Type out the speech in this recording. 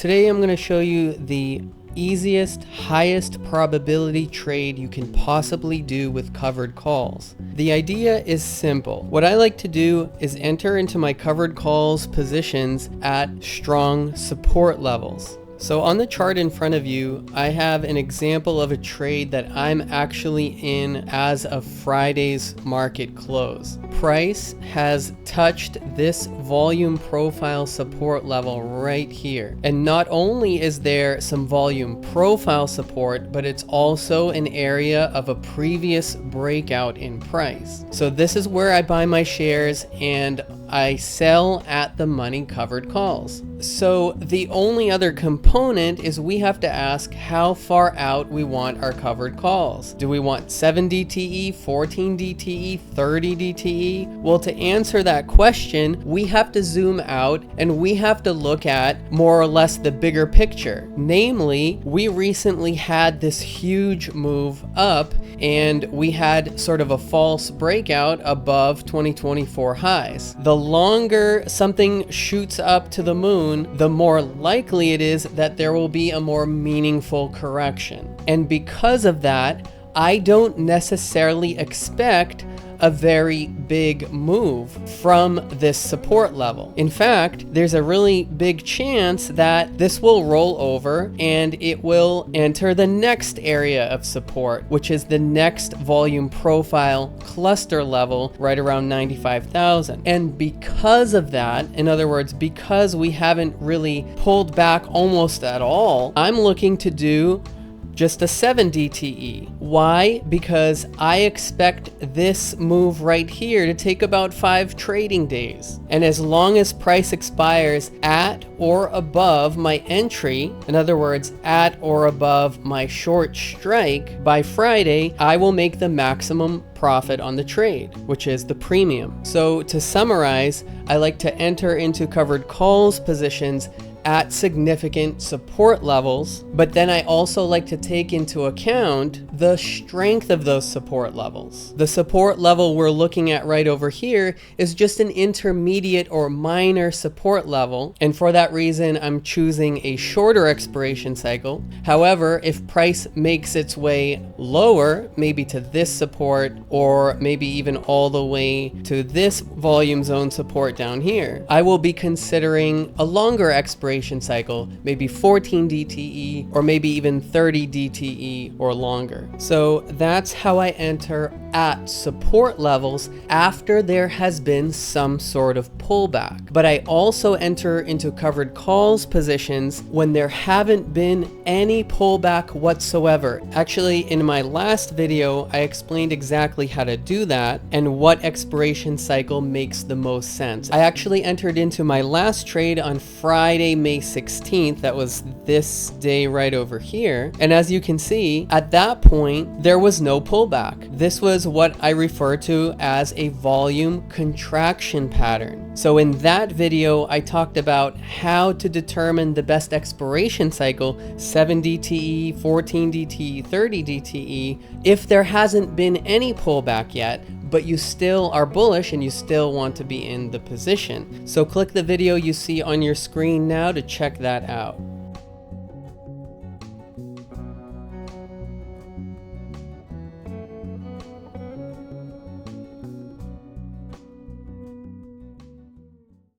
Today I'm going to show you the easiest, highest probability trade you can possibly do with covered calls. The idea is simple. What I like to do is enter into my covered calls positions at strong support levels. So on the chart in front of you, I have an example of a trade that I'm actually in as of Friday's market close. Price has touched this volume profile support level right here. And not only is there some volume profile support, but it's also an area of a previous breakout in price. So this is where I buy my shares and I sell at the money covered calls. So the only other component is we have to ask how far out we want our covered calls. Do we want 7 DTE, 14 DTE, 30 DTE? Well, to answer that question, we have to zoom out and we have to look at more or less the bigger picture. Namely, we recently had this huge move up and we had sort of a false breakout above 2024 highs. The longer something shoots up to the moon, the more likely it is that there will be a more meaningful correction. And because of that, I don't necessarily expect a very big move from this support level. In fact, there's a really big chance that this will roll over and it will enter the next area of support, which is the next volume profile cluster level right around 95,000. And because of that, in other words, because we haven't really pulled back almost at all, I'm looking to do just a 7 DTE. Why? Because I expect this move right here to take about 5 trading days. And as long as price expires at or above my entry, in other words, at or above my short strike, by Friday, I will make the maximum profit on the trade, which is the premium. So to summarize, I like to enter into covered calls positions at significant support levels, but then I also like to take into account the strength of those support levels. The support level we're looking at right over here is just an intermediate or minor support level, and for that reason I'm choosing a shorter expiration cycle. However, if price makes its way lower, maybe to this support or maybe even all the way to this volume zone support down here, I will be considering a longer expiration cycle, maybe 14 DTE or maybe even 30 DTE or longer. So that's how I enter at support levels after there has been some sort of pullback. But I also enter into covered calls positions when there haven't been any pullback whatsoever. Actually, in my last video, I explained exactly how to do that and what expiration cycle makes the most sense. I actually entered into my last trade on Friday, May 16th. That was this day right over here. And as you can see, at that point, there was no pullback. This was what I refer to as a volume contraction pattern. So in that video, I talked about how to determine the best expiration cycle, 7 DTE, 14 DTE, 30 DTE, if there hasn't been any pullback yet, but you still are bullish and you still want to be in the position. So click the video you see on your screen now to check that out.